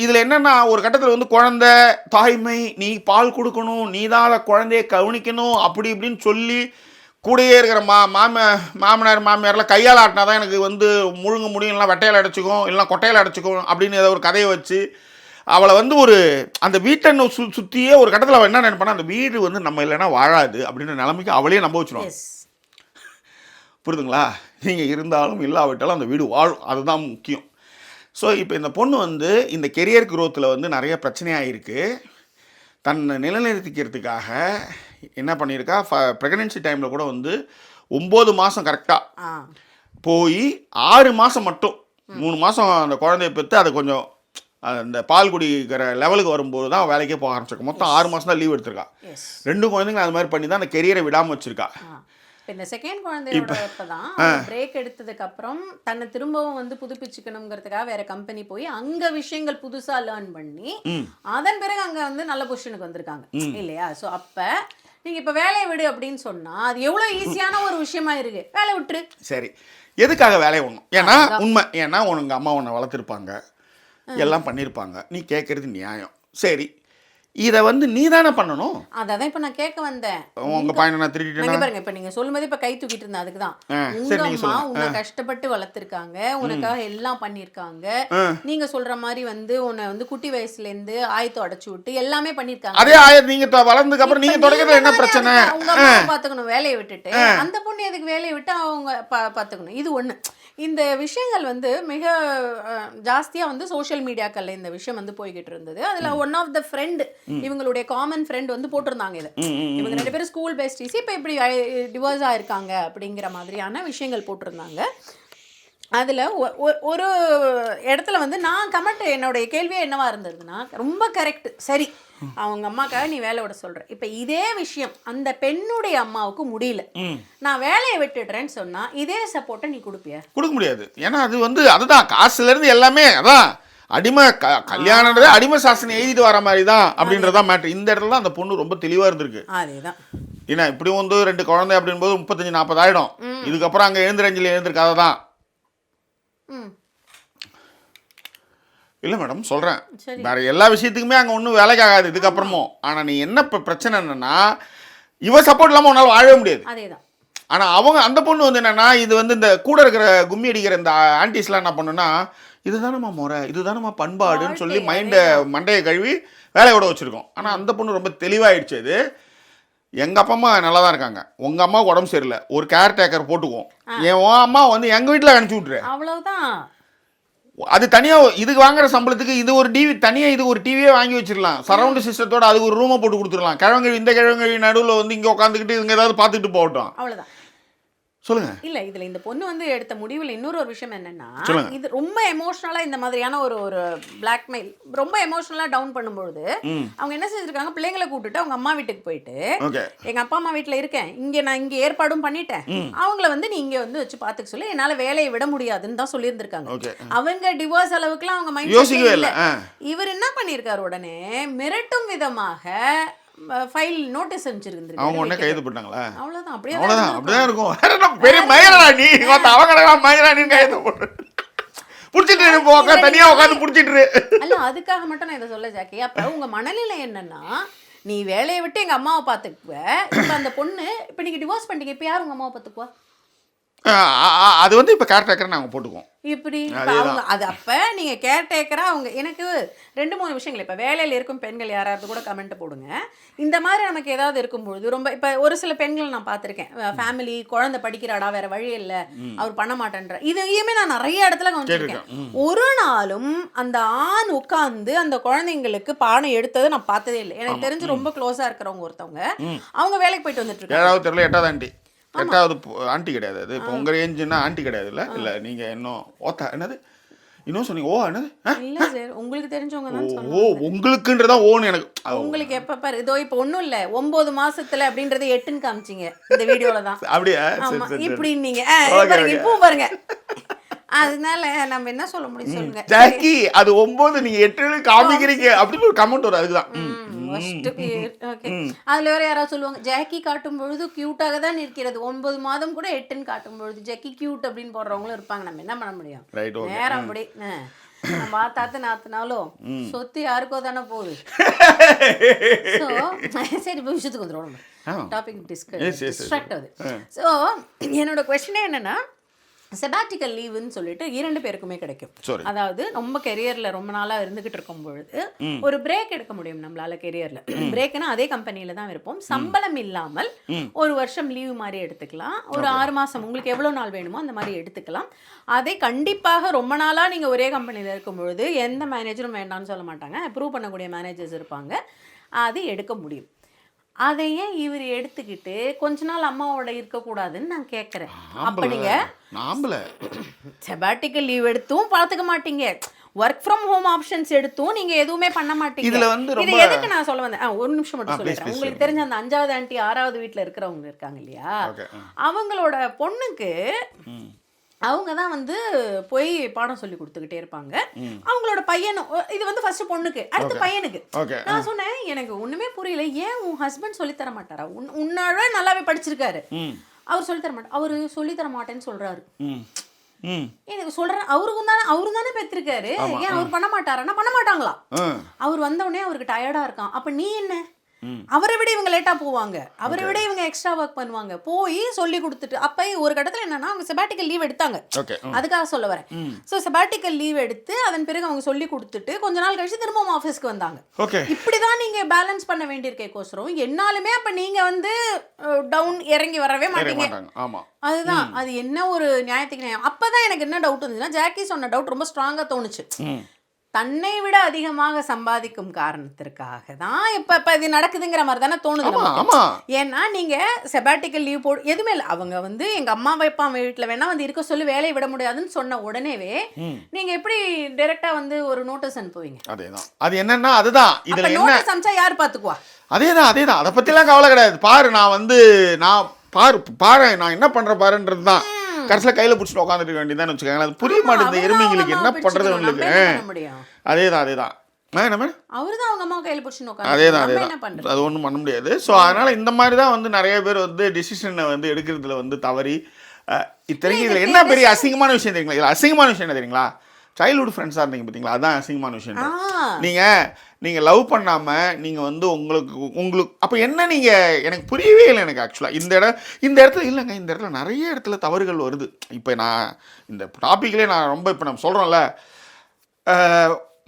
இதில் என்னன்னா, ஒரு கட்டத்தில் வந்து குழந்தை தாய்மை, நீ பால் கொடுக்கணும், நீ தான் குழந்தைய கவனிக்கணும், அப்படி இப்படின்னு சொல்லி கூடயே இருக்கிற மாமனார் மாமியாரெலாம் கையால் ஆட்டினா தான் எனக்கு வந்து முழுங்க முடியும், இல்லைனா வெட்டையில் அடைச்சிக்கும், இல்லைனா கொட்டையில் அடைச்சிக்கும் அப்படின்னு ஏதோ ஒரு கதையை வச்சு அவளை வந்து ஒரு அந்த வீட்டை சுற்றியே ஒரு கட்டத்தில் அவள் என்ன நினைப்பானா, அந்த வீடு வந்து நம்ம இல்லைன்னா வாழாது அப்படின்ற நிலைமைக்கு அவளையே நம்ப வச்சுருவாங்க. புரியுதுங்களா? நீங்கள் இருந்தாலும் இல்லாவிட்டாலும் அந்த வீடு வாழும், அதுதான் முக்கியம். ஸோ இப்போ இந்த பொண்ணு வந்து இந்த கெரியர் குரோத்தில் வந்து நிறைய பிரச்சனையாக இருக்குது. தன்னை நிலைநிறுத்திக்கிறதுக்காக என்ன பண்ணியிருக்கா, ப்ரெக்னென்சி டைமில் கூட வந்து 9 மாதம் கரெக்டாக போய் 6 மாதம் மட்டும் 3 மாதம் அந்த குழந்தைய பெற்று அதை கொஞ்சம் அந்த பால் குடிக்கிற லெவலுக்கு வரும்போது தான் வேலைக்கே போக ஆரம்பிச்சிருக்கா. மொத்தம் 6 மாதம் தான் லீவ் எடுத்திருக்கா. 2 குழந்தைங்க அது மாதிரி பண்ணி தான் அந்த கெரியரை விடாமல் வச்சுருக்கா. இந்த செகண்ட் குழந்தையோட தான் பிரேக் எடுத்ததுக்கு அப்புறம் தன்னை திரும்பவும் வந்து புதுப்பிச்சுக்கணுங்கிறதுக்காக வேற கம்பெனி போய் அங்க விஷயங்கள் புதுசா லேர்ன் பண்ணி அதன் பிறகு அங்க வந்து நல்ல பொசிஷனுக்கு வந்திருக்காங்க இல்லையா? ஸோ அப்ப நீங்க இப்ப வேலையை விடு அப்படின்னு சொன்னா அது எவ்வளவு ஈஸியான ஒரு விஷயமா இருக்கு. வேலை விட்டுரு. சரி, எதுக்காக வேலையை ஒண்ணும்? ஏன்னா உண்மை, ஏன்னா உனக்கு அம்மா உன்னை வளர்த்துருப்பாங்க, எல்லாம் பண்ணியிருப்பாங்க, நீ கேட்கறது நியாயம். சரி, இதை வந்து நீ தானே பண்ணணும். அதான் இப்போ நான் கேட்க வந்தேன். உங்க பையனை நான் திருடிட்டேன் பாருங்க. இப்போ நீங்க சொல்லும்போது இப்போ கை தூக்கிட்டு இருந்தேன். அதுக்கு தான் உங்க அம்மா உன்னை கஷ்டப்பட்டு வளர்த்துருக்காங்க, உனக்காக எல்லாம் பண்ணியிருக்காங்க. நீங்க சொல்ற மாதிரி வந்து உன்னை வந்து குட்டி வயசுல இருந்து ஆயத்தம் அடைச்சு விட்டு எல்லாமே பண்ணியிருக்காங்க. அதே ஆயத்து நீங்க வளர்ந்ததுக்கு அப்புறம் நீங்க தொடக்கிறது என்ன பிரச்சனை? உங்க அம்மா பாத்துக்கணும், வேலையை விட்டுட்டு அந்த பொண்ணு எதுக்கு வேலையை விட்டு அவங்க பாத்துக்கணும். இது ஒண்ணு. இந்த விஷயங்கள் வந்து மிக ஜாஸ்தியாக வந்து சோஷியல் மீடியாக்களில் இந்த விஷயம் வந்து போய்கிட்டு இருந்தது. அதில் ஒன் ஆஃப் த ஃப்ரெண்ட், இவங்களுடைய காமன் ஃப்ரெண்ட் வந்து போட்டிருந்தாங்க இதை. இவங்க 2 பேரும் ஸ்கூல் பெஸ்டிஸ், இப்போ இப்படி டிவோர்ஸ் ஆயிருக்காங்க அப்படிங்கிற மாதிரியான விஷயங்கள் போட்டிருந்தாங்க. அதில் ஒரு இடத்துல வந்து நான் கமெண்ட், என்னுடைய கேள்வியே என்னவா இருந்ததுன்னா, ரொம்ப கரெக்ட், சரி அவங்க அம்மாக்காக நீ வேலை விட சொல்ற, இப்ப இதே விஷயம் அந்த பெண்ணுடைய அம்மாவுக்கு முடியல, நான் வேலையை விட்டுடுறேன்னு சொன்னா இதே சப்போர்ட்டை நீ கொடுப்பியா? கொடுக்க முடியாது. ஏன்னா அது வந்து அதுதான் காசுல இருந்து எல்லாமே, அதான் அடிமை கல்யாணம்ன்றது அடிமை சாசனம் எழுதிட்டு வர மாதிரி தான் அப்படின்றதான் மேட்ரு. இந்த இடத்துல தான் அந்த பொண்ணு ரொம்ப தெளிவா இருந்திருக்கு. அதேதான். ஏன்னா இப்படியும் வந்து 2 குழந்தை அப்படின் போது 35-40 ஆயிடும். இதுக்கப்புறம் அங்க எழுந்திருக்காத தான். இல்லை மேடம் சொல்கிறேன், வேறு எல்லா விஷயத்துக்குமே அங்கே ஒன்றும் வேலைக்கு ஆகாது இதுக்கப்புறமும். ஆனால் நீ என்ன இப்போ பிரச்சனை என்னென்னா, இவ சப்போர்ட் இல்லாமல் உன்னால் வாழவே முடியாது. அதேதான். ஆனால் அவங்க அந்த பொண்ணு வந்து என்னன்னா, இது வந்து இந்த கூட இருக்கிற கும்மி அடிக்கிற இந்த ஆன்டிஸ்லாம் என்ன பண்ணுன்னா, இதுதானம்மா முறை, இதுதானம்மா பண்பாடுன்னு சொல்லி மண்டையை கழுவி வேலையோட வச்சுருக்கோம். ஆனால் அந்த பொண்ணு ரொம்ப தெளிவாயிடுச்சு. அது எங்கள் அப்பா அம்மா நல்லா தான் இருக்காங்க, உங்கள் அம்மாவுக்கு உடம்பு சரியில்லை, ஒரு கேர் டேக்கர் போட்டுக்குவோம், உன் அம்மா வந்து எங்கள் வீட்டில் அனுப்பிச்சி விட்ரு, அவ்வளோதான். அது தனியாக இதுக்கு வாங்குற சம்பளத்துக்கு இது ஒரு டிவி தனியாக, இது ஒரு டிவியே வாங்கி வச்சிடலாம், சரௌண்ட் சிஸ்டத்தோட அதுக்கு ஒரு ரூமை போட்டு கொடுத்துடலாம். கிழங்கழி இந்த கிழங்கழி நடுவில் வந்து இங்கே உட்காந்துக்கிட்டு இவங்க ஏதாவது பார்த்துட்டு போகட்டும். அவ்வளோதான். சொல்லுங்க. இல்ல இதுல இந்த பொண்ணு வந்து எடுத்த முடிவுல இன்னொரு ஒரு விஷயம் என்னன்னா, இது ரொம்ப எமோஷனலா இந்த மாதிரியான ஒரு பிளாக்மெயில் ரொம்ப எமோஷனலா டவுன் பண்ணும்போது அவங்க என்ன செஞ்சிருக்காங்க, பிள்ளைங்களை கூப்பிட்டுட்டு அவங்க அம்மா வீட்டுக்கு போயிட்டு, எங்க அப்பா அம்மா வீட்டுல இருக்கேன், நான் இங்க ஏற்பாடும் பண்ணிட்டேன், அவங்கள வந்து நீ இங்க வந்து வச்சு பாத்துக்க சொல்லி என்னால வேலையை விட முடியாதுன்னு தான் சொல்லியிருந்திருக்காங்க. அவங்க டிவோர்ஸ் அளவுக்குலாம் அவங்க மைண்ட் யோசிக்கவே இல்லை. இவர் என்ன பண்ணியிருக்காரு, உடனே மிரட்டும் விதமாக ஃபைல் நோட்டீஸ் அனுப்பிச்சிருக்காங்க. அவங்க உடனே கைது போட்டாங்களா? அவ்வளவுதான். அப்படியே இருக்கும். வேற என்ன பெரிய மயிராணி அவங்க மயிராணின்னு கைது போட்டு புடிச்சிட்டு போக தனியா உட்காந்து புடிச்சிட்டு. அல்ல அதுக்காக மட்டும் நான் இதை சொல்ல ஜாக்கி. அப்ப உங்க மனநிலை என்னன்னா, நீ வேலையை விட்டு எங்க அம்மாவை பாத்துக்குவ, இப்ப அந்த பொண்ணு இப்ப நீங்க டிவோர்ஸ் பண்ணிட்டீங்க, இப்ப யார் உங்க அம்மாவை பாத்துக்குவா? அது வந்து இப்ப கேர் டேக்கர் நாங்க போட்டுக்குவோம். இப்படி அவங்க அது அப்ப நீங்க கேர் டேக்கரா அவங்க. எனக்கு 2-3 விஷயங்கள், இப்ப வேலையில இருக்கும் பெண்கள் யாராவது கூட கமெண்ட் போடுங்க. இந்த மாதிரி நமக்கு ஏதாவது இருக்கும்பொழுது ரொம்ப இப்ப ஒரு சில பெண்கள் நான் பார்த்திருக்கேன், ஃபேமிலி குழந்தை படிக்கிறாடா வேற வழி இல்லை அவர் பண்ண மாட்டேன்ற, இதையுமே நான் நிறைய இடத்துல கவனிச்சிருக்கேன். ஒரு நாளும் அந்த ஆண் உட்கார்ந்து அந்த குழந்தைங்களுக்கு பாடம் எடுத்ததை நான் பார்த்ததே இல்லை. எனக்கு தெரிஞ்சு ரொம்ப க்ளோஸா இருக்கிறவங்க ஒருத்தவங்க, அவங்க வேலைக்கு போயிட்டு வந்துட்டு இருக்காங்க. 8வது ஆண்டி கிடையாது அது. இப்போ உங்க ரேஞ்சுன்னா ஆண்டி கிடையாது. இல்லை நீங்கள் இன்னும் என்னது இன்னும் சொன்னீங்க? என்னது இல்லை சார், உங்களுக்கு தெரிஞ்சவங்க தான் சொன்னாங்க. உங்களுக்குன்றதா ஓன்னு எனக்கு. உங்களுக்கு எப்போ பாரு இதோ இப்போ ஒன்றும் இல்லை 9 மாசத்துல அப்படின்றது 8ன்னு காமிச்சிங்க இந்த வீடியோல தான். அப்படியா? இப்படி நீங்க இப்போ பாருங்க. அதனால நம்ம என்ன சொல்ல முடியும் சொல்லுங்க ஜாக்கி, அது 9 நீங்க 8 காமிக்கிறீங்க அப்படின்னு ஒரு கமெண்ட் வரும். அதுதான் அதுல வேற யாராவது சொல்லுவாங்க, ஜாக்கி காட்டும் பொழுது கியூட்டாக தான் இருக்கிறது, 9 மாதம் கூட 8ன்னு காட்டும் பொழுது ஜாக்கி கியூட் அப்படின்னு போடுறவங்களும் இருப்பாங்க. நம்ம என்ன பண்ண முடியும்? நேரம் அப்படி நம்ம தாத்து நாத்தினாலும் சொத்து யாருக்கோ தானே போகுது. சரி, இப்போ விஷயத்துக்கு வந்துடும். டாபிக் டிஸ்ட்ராக்ட் ஆகுது. ஸோ என்னோட கொஸ்டினே என்னன்னா, செபாட்டிக்கல் லீவுன்னு சொல்லிட்டு 2 பேருக்குமே கிடைக்கும். அதாவது நம்ம கெரியர்ல ரொம்ப நாளா இருந்துகிட்டு இருக்கும் பொழுது ஒரு பிரேக் எடுக்க முடியும் நம்மளால கெரியர்ல. பிரேக்னா அதே கம்பெனில தான் இருப்போம், சம்பளம் இல்லாமல் 1 வருஷம் லீவு மாதிரி எடுத்துக்கலாம், ஒரு 6 மாசம் உங்களுக்கு எவ்வளவு நாள் வேணுமோ அந்த மாதிரி எடுத்துக்கலாம். அதை கண்டிப்பாக ரொம்ப நாளா நீங்க ஒரே கம்பெனில இருக்கும் பொழுது எந்த மேனேஜரும் வேண்டாம்னு சொல்ல மாட்டாங்க, அப்ரூவ் பண்ணக்கூடிய மேனேஜர்ஸ் இருப்பாங்க, அது எடுக்க முடியும். அதை ஏன் இவர் எடுத்துக்கிட்டு கொஞ்ச நாள் அம்மாவோட இருக்கக்கூடாதுன்னு நான் கேட்குறேன். அப்போ நீங்கள் செபாட்டிக்கல் லீவ் எடுத்தும் பார்த்துக்க மாட்டீங்க, ஒர்க் ஃப்ரம் ஹோம் ஆப்ஷன்ஸ் எடுத்தும் நீங்க எதுவுமே பண்ண மாட்டீங்க. இது எதுக்கு நான் சொல்ல வந்தேன், ஒரு நிமிஷம் மட்டும் சொல்லிடுறேன். உங்களுக்கு தெரிஞ்ச அந்த 5வது ஆண்டி 6வது வீட்டில் இருக்கிறவங்க இருக்காங்க இல்லையா, அவங்களோட பொண்ணுக்கு அவங்க தான் வந்து போய் பாடம் சொல்லி கொடுத்துக்கிட்டே இருப்பாங்க. அவங்களோட பையனும், இது வந்து ஃபர்ஸ்ட் பொண்ணுக்கு, அடுத்து பையனுக்கு. நான் சொன்னேன், எனக்கு ஒண்ணுமே புரியல, ஏன் உன் ஹஸ்பண்ட் சொல்லி தர மாட்டாரா? உன்னால நல்லாவே படிச்சிருக்காரு, அவர் சொல்லி தர மாட்டார். அவரு சொல்லி தர மாட்டேன்னு சொல்றாரு. எனக்கு சொல்றேன், அவரு தானே பெற்றிருக்காரு, ஏன் அவர் பண்ண மாட்டாரா? பண்ண மாட்டாங்களா? அவர் வந்த உடனே அவருக்கு டயர்டா இருக்கான். அப்ப நீ என்ன, அவரை விட இவங்க லேட்டா போவாங்க, அவரை விட இவங்க எக்ஸ்ட்ரா ஒர்க் பண்ணுவாங்க, போய் சொல்லி கொடுத்துட்டு. அப்ப ஒரு கட்டத்துல என்னன்னா அவங்க செபாட்டிக்கல் லீவ் எடுத்தாங்க, அதுக்காக சொல்ல வரேன். சோ செபாட்டிக்கல் லீவ் எடுத்து அதன் பிறகு அவங்க சொல்லி கொடுத்துட்டு கொஞ்ச நாள் கழிச்சு திரும்பவும் ஆபீஸ்க்கு வந்தாங்க. இப்படிதான் நீங்க பேலன்ஸ் பண்ண வேண்டியிருக்கோசரம் என்னாலுமே அப்ப நீங்க வந்து டவுன் இறங்கி வரவே மாட்டீங்க. அதுதான், அது என்ன ஒரு நியாயத்துக்கு நியாயம். அப்பதான் எனக்கு என்ன டவுட் இருந்துச்சுன்னா, ஜாக்கி சொன்ன டவுட் ரொம்ப ஸ்ட்ராங்கா தோணுச்சு. தன்னை விட அதிகமாக சம்பாதிக்கும் காரணத்திற்காக தான் இப்ப இது நடக்குதுங்கிற மாதிரி தானே தோணுது. ஏன்னா நீங்க செபாட்டிக்கல் லீவ் போடு எதுவுமே இல்லை, அவங்க வந்து எங்க அம்மா அப்பா வீட்டுல வேணா வந்து இருக்க சொல்லி வேலையை விட முடியாதுன்னு சொன்ன உடனேவே நீங்க எப்படி டைரக்டா வந்து ஒரு நோட்டீஸ் அனுப்புவீங்க? அதேதான், அது என்னன்னா அதுதான் இதுல நோட்டீஸ் அனுப்பிச்சா யார் பாத்துக்குவா? அதேதான் அதை பத்தி எல்லாம் கவலை கிடையாது. பாரு நான் பாரு நான் என்ன பண்றேன் பாருன்றது தான். கடைசியில் கையில் பிடிச்சிட்டு உட்காந்துட்டு வேண்டியதான் வச்சுக்கோங்களேன். அது புரிய மாட்டேங்குது எருமைங்களுக்கு, என்ன பண்றது உங்களுக்கு. அதேதான் அது ஒன்றும் பண்ண முடியாது. ஸோ அதனால இந்த மாதிரி தான் வந்து நிறைய பேர் வந்து டிசிஷனை வந்து எடுக்கிறதுல வந்து தவறி. இத்தனைக்கு இதில் என்ன பெரிய அசிங்கமான விஷயம் தெரியுங்களா? இதில் அசிங்கமான விஷயம் என்ன தெரியுங்களா? சைல்ட்ஹுட் ஃப்ரெண்ட்ஸாக இருந்தீங்க பார்த்தீங்களா, அதுதான் அசிங்கமான விஷயம். நீங்கள் நீங்கள் லவ் பண்ணாமல் நீங்கள் வந்து உங்களுக்கு அப்போ என்ன நீங்கள் எனக்கு புரியவே இல்லை எனக்கு ஆக்சுவலாக இந்த இடத்துல இல்லைங்க, இந்த இடத்துல நிறைய இடத்துல தவறுகள் வருது. இப்போ நான் இந்த டாப்பிக்லேயே நான் ரொம்ப இப்போ நம்ம சொல்கிறோம்ல,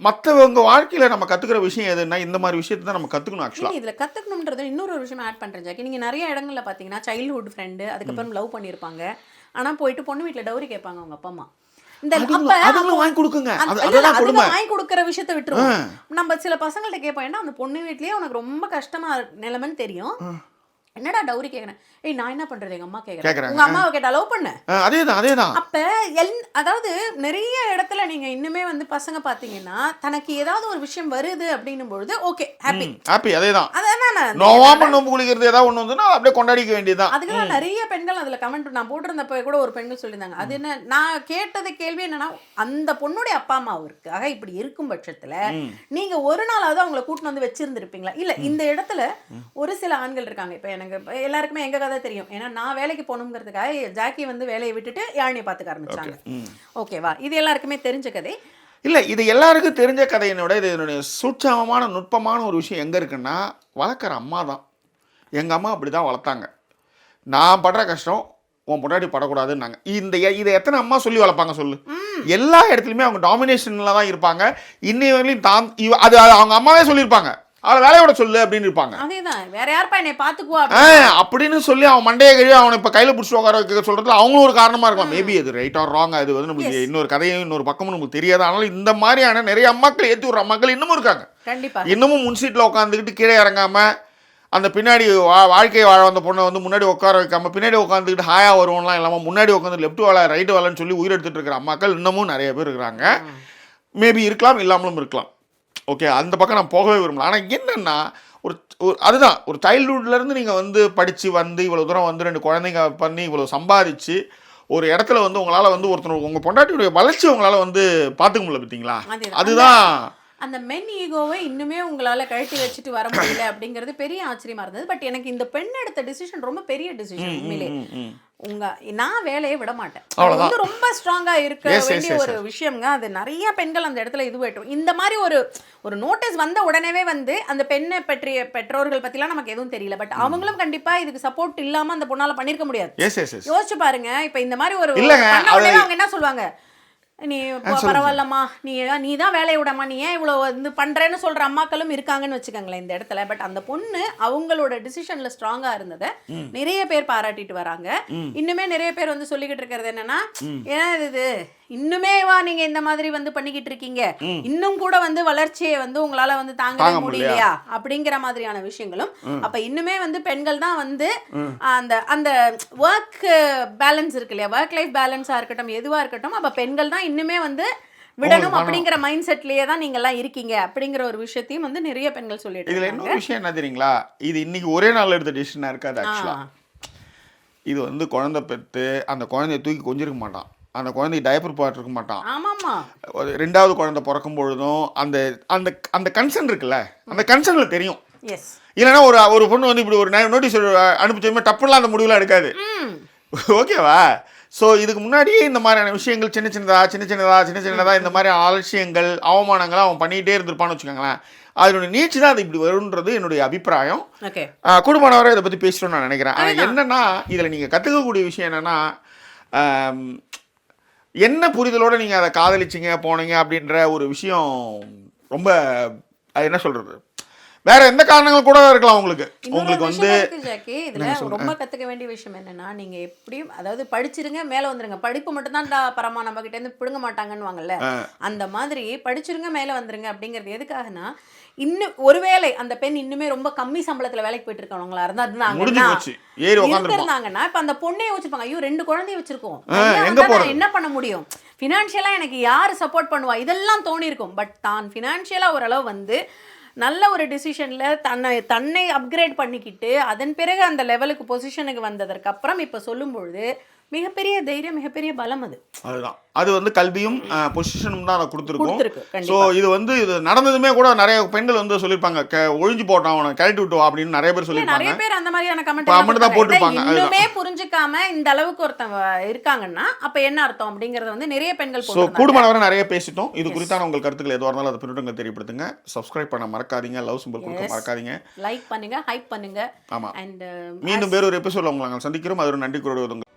மற்றவங்க வாழ்க்கையில் நம்ம கற்றுக்கிற விஷயம் எதுன்னா இந்த மாதிரி விஷயத்தை தான் நம்ம கற்றுக்கணும் ஆக்சுவலாக. இதில் கற்றுக்கணுன்றது இன்னொரு விஷயம் ஆட் பண்ணுறேன் ஜாக்கி. நீங்கள் நிறைய இடங்களில் பார்த்தீங்கன்னா சைல்ட்ஹுட் ஃப்ரெண்டு அதுக்கப்புறம் லவ் பண்ணியிருப்பாங்க, ஆனால் போயிட்டு பொண்ணு வீட்டில் டவுரி கேட்பாங்க அவங்க அப்பா அம்மா. இந்த வாங்கி கொடுக்குங்க, வாங்கி கொடுக்குற விஷயத்த விட்டுருவோம். நம்ம சில பசங்கள்ட்ட கேட்போம், ஏன்னா அந்த பொண்ணு வீட்லயே உனக்கு ரொம்ப கஷ்டமா நிலைமைன்னு தெரியும், என்னடா டவுரி கேக்குறேன். ஏய் நான் என்ன பண்றது, எங்க அம்மா கேக்குறாங்க, உங்க அம்மாவை கேட்டா லவ் பண்ண. அதேதான். அப்ப அதாவது நிறைய இடத்துல நீங்க இன்னுமே வந்து பசங்க பாத்தீங்கன்னா தனக்கு ஏதாவது ஒரு விஷயம் வருது அப்படின்னும் பொழுது ஓகே ஹாப்பி அதேதான் நோவாம நோம்பு குளிக்கிறது ஏதாவது ஒண்ணு வந்துன்னா அப்படியே கொண்டாடிக்க வேண்டியதுதான். அதுக்குதான் நிறைய பெண்கள் அதுல கமெண்ட் நான் போட்டிருந்தப்ப கூட ஒரு பெண்கள் சொல்லியிருந்தாங்க. அது என்ன, நான் கேட்டது கேள்வி என்னன்னா, அந்த பொண்ணுடைய அப்பா அம்மாவுக்காக இப்படி இருக்கும் பட்சத்துல நீங்க ஒரு நாளாவது அவங்களை கூட்டிட்டு வந்து வச்சிருந்திருப்பீங்களா? இல்ல இந்த இடத்துல ஒரு சில ஆண்கள் இருக்காங்க. இப்ப எனக்கு எல்லாருக்குமே எங்க கதை தெரியும், ஏன்னா நான் வேலைக்கு போகணுங்கிறதுக்காக ஜாக்கி வந்து வேலையை விட்டுட்டு யாழினியை பார்த்துக்க ஆரம்பிச்சாங்க. ஓகேவா, இது எல்லாருக்குமே தெரிஞ்ச கதை இல்லை. இது எல்லாருக்கும் தெரிஞ்ச கதையினோட இது என்னுடைய சூட்சமமான நுட்பமான ஒரு விஷயம் எங்கே இருக்குன்னா, வளர்க்குற அம்மா தான். எங்கள் அம்மா அப்படி தான் வளர்த்தாங்க. நான் படுற கஷ்டம் உன் பொண்டாட்டி படக்கூடாதுன்னாங்க. இதை எத்தனை அம்மா சொல்லி வளர்ப்பாங்க சொல்லு? எல்லா இடத்துலையுமே அவங்க டாமினேஷனில் தான் இருப்பாங்க. இன்னை வரையிலும் அது அவங்க அம்மாவே சொல்லியிருப்பாங்க, அவளை வேலையோட சொல்லு அப்படின்னு இருப்பாங்க. அதேதான், வேற யாருப்பா என்னை பாத்துக்குவா அப்படின்னு சொல்லி அவன் மண்டையை கழுவி அவனை இப்ப கையில பிடிச்சி உட்கார வைக்க சொல்றதுல அவங்களும் ஒரு காரணமா இருக்கலாம். மேபி அது ரைட் ஆர் ராங், அது வந்து நமக்கு இன்னொரு கதையும் இன்னொரு பக்கமும் நமக்கு தெரியாது. ஆனாலும் இந்த மாதிரியான நிறைய அம்மாக்கள் ஏற்றி விடுற அம்மாக்கள் இன்னமும் இருக்காங்க. கண்டிப்பா இன்னமும் முன் சீட்ல உட்காந்துக்கிட்டு கீழே இறங்காம அந்த பின்னாடி வாழ்க்கையை வாழ வந்த பொண்ணை வந்து முன்னாடி உட்கார வைக்காம பின்னாடி உட்காந்துக்கிட்டு ஹாயா வருவோம்லாம் இல்லாமல் முன்னாடி உட்காந்து லெஃப்ட் வாழ ரைட்டு வாழன்னு சொல்லி உயிரெடுத்துட்டு இருக்கிற அம்மாக்கள் இன்னமும் நிறைய பேர் இருக்கிறாங்க. மேபி இருக்கலாம், இல்லாமலும் இருக்கலாம். ஓகே, அந்த பக்கம் நான் போகவே விரும்பல. ஆனால் என்னென்னா அதுதான் ஒரு சைல்ட்ஹுட்லேருந்து நீங்கள் வந்து படித்து வந்து இவ்வளோ தூரம் வந்து 2 குழந்தைங்க பண்ணி இவ்வளோ சம்பாதிச்சு ஒரு இடத்துல வந்து உங்களால் வந்து ஒருத்தர் உங்கள் பொண்டாட்டியுடைய வளர்ச்சி உங்களால் வந்து பார்த்துக்க முடியல பார்த்தீங்களா? அதுதான் அந்த மென் ஈகோவை இன்னுமே உங்களால் கழட்டி வச்சுட்டு வர முடியல அப்படிங்கிறது பெரிய ஆச்சரியமா இருந்தது. பட் எனக்கு இந்த பெண் எடுத்த டிசிஷன் ரொம்ப பெரிய டிசிஷன் உண்மையிலே. நான் வேலையை விட மாட்டேன், அது வந்து ரொம்ப ஸ்ட்ராங்கா இருக்க வேண்டிய ஒரு விஷயம்ங்க. அது நிறைய பெண்கள் அந்த இடத்துல இதுவாயிட்டும். இந்த மாதிரி ஒரு நோட்டீஸ் வந்த உடனே வந்து அந்த பெண்ணை பற்றிய பெற்றோர்கள் பத்திலாம் நமக்கு எதுவும் தெரியல, பட் அவங்களும் கண்டிப்பா இதுக்கு சப்போர்ட் இல்லாம அந்த பொண்ணால பண்ணிருக்க முடியாது. யோசிச்சு பாருங்க, இப்ப இந்த மாதிரி ஒரு அவங்க என்ன சொல்லுவாங்க, நீ பரவாயில்லம்மா, நீ தான் வேலையை விடமா, நீ ஏன் இவ்வளோ வந்து பண்ணுறேன்னு சொல்கிற அம்மாக்களும் இருக்காங்கன்னு வச்சுக்கோங்களேன் இந்த இடத்துல. பட் அந்த பொண்ணு அவங்களோட டிசிஷனில் ஸ்ட்ராங்காக இருந்ததை நிறைய பேர் பாராட்டிட்டு வராங்க. இன்னுமே நிறைய பேர் வந்து சொல்லிக்கிட்டு இருக்கிறது என்னன்னா, ஏன்னா இது இன்னுமே நீங்க இந்த மாதிரி வந்து பண்ணிக்கிட்டு இருக்கீங்க, இன்னும் கூட வந்து வளர்ச்சியை வந்து உங்களால வந்து தாங்க முடியலையா அப்படிங்கிற மாதிரியான விஷயங்களும். அப்ப இன்னுமே வந்து பெண்கள் தான் வந்து அந்த அந்த ஒர்க் பேலன்ஸ் இருக்கு இல்லையா, ஒர்க் லைஃப் பேலன்ஸா இருக்கட்டும் எதுவா இருக்கட்டும், அப்ப பெண்கள் தான் இன்னுமே வந்து விடணும் அப்படிங்கிற மைண்ட் செட்லயே தான் நீங்க எல்லாம் இருக்கீங்க அப்படிங்கிற ஒரு விஷயத்தையும் வந்து நிறைய பெண்கள் சொல்லிட்டு. இதுல இன்னொரு விஷயம் என்ன தெரியுங்களா, இது இன்னைக்கு ஒரே நாள் எடுத்த டிசிஷனா இருக்காது ஆக்சுவலா. இது வந்து குழந்தை பெற்று அந்த குழந்தைய தூக்கி கொஞ்சிருக்க மாட்டான், அந்த குழந்தைக்கு டைப்பர் போட்டிருக்க மாட்டான். ஆமாமா, 2வது குழந்தை பிறக்கும் பொழுதும் அந்த அந்த அந்த கன்சர்ன் இருக்குல்ல, அந்த கன்சர்ன்ல தெரியும். இல்லைன்னா ஒரு பொண்ணு வந்து இப்படி ஒரு நோட்டீஸ் அனுப்பிச்சோமே டப்புலாம் அந்த முடிவுலாம் எடுக்காது. ஓகேவா? ஸோ இதுக்கு முன்னாடியே இந்த மாதிரியான விஷயங்கள் சின்ன சின்னதாக இந்த மாதிரி அலட்சியங்கள் அவமானங்கள் அவன் பண்ணிகிட்டே இருந்திருப்பான்னு வச்சுக்கோங்களேன். அதனுடைய நீச்சி தான் அது இப்படி வருன்றது என்னுடைய அபிப்பிராயம். குடும்பமானவரை இதை பற்றி பேசுகிறோன்னு நான் நினைக்கிறேன். ஆனால் என்னென்னா இதில் நீங்கள் கற்றுக்கக்கூடிய விஷயம் என்னென்னா, என்ன புரிதலோடு நீங்கள் அதை காதலிச்சிங்க போனீங்க அப்படின்ற ஒரு விஷயம் ரொம்ப அது என்ன சொல்கிறது, வேற எந்த காரணங்கள் கூட இருக்கலாம் உங்களுக்கு வந்து. இதுல ரொம்ப கத்துக்க வேண்டிய விஷயம் என்னன்னா, நீங்க எப்படியும் அதாவது படிச்சிருங்க மேல வந்துருங்க, படிப்பு மட்டும் தான் பரமா நம்ம கிட்ட இருந்து பிடுங்க மாட்டாங்கன்னு வாங்கல்ல, அந்த மாதிரி படிச்சிருங்க மேல வந்துருங்க அப்படிங்கிறது எதுக்காகனா, இன்னும் ஒருவேளை அந்த பெண் இன்னுமே ரொம்ப கம்மி சம்பளத்துல வேலைக்கு போயிட்டு இருக்கவங்களா இருந்தாங்கன்னா இப்ப அந்த பொண்ணே வச்சிருப்பாங்க, ஐயோ 2 குழந்தைய வச்சிருக்கோம், என்ன பண்ண முடியும், பினான்சியலா எனக்கு யாரு சப்போர்ட் பண்ணுவா, இதெல்லாம் தோணி இருக்கும். பட் தான் பினான்சியலா ஓரளவு வந்து நல்ல ஒரு டிசிஷனில் தன்னை அப்கிரேட் பண்ணிக்கிட்டு அதன் பிறகு அந்த லெவலுக்கு பொசிஷனுக்கு வந்ததற்கு அப்புறம் இப்போ சொல்லும்பொழுது மிகப்பெரிய தைரியம், மிகப்பெரிய பலம் அது. அதுதான். அது வந்து கல்வியும் பொசிஷனும் தான் அதை கொடுத்துருக்கோம். கொடுத்துருக்கு, ஸோ கண்டிப்பா. இது வந்து இது நடந்ததுமே கூட நிறைய பெண்கள் வந்து சொல்லியிருப்பாங்க, ஒழிஞ்சு போட்டான் அவனை கழட்டி விட்டு வா அப்படின்னு நிறைய பேர் நிறைய சொல்லியிருப்பாங்க. பேர் அந்த மாதிரியான comment கமெண்ட் தான் போட்டிருப்பாங்க. இன்னுமே புரிஞ்சுக்காம இந்த அளவுக்கு ஒருத்தன் இருக்காங்கன்னா அப்ப என்ன அர்த்தம் அப்படிங்கறத வந்து நிறைய பெண்கள் ஸோ போட்டிருந்தாங்க. கூடுமானவரை நிறைய பேசிட்டோம். இது குறித்தான உங்கள் கருத்துக்கள் எதுவாக இருந்தாலும் அதை பின்னூட்டங்கள் தெரியப்படுத்துங்க. சப்ஸ்கிரைப் பண்ண மறக்காதீங்க. லவ் சிம்பிள் கொடுக்க மறக்காதீங்க. லைக் பண்ணுங்க, ஹைப் பண்ணுங்க. ஆமா. அண்ட் மீண்டும் வேறொரு எபிசோட்ல உங்களை நாங்கள் சந்திக்கிறோம். அது ஒரு நன்றி கூறுவது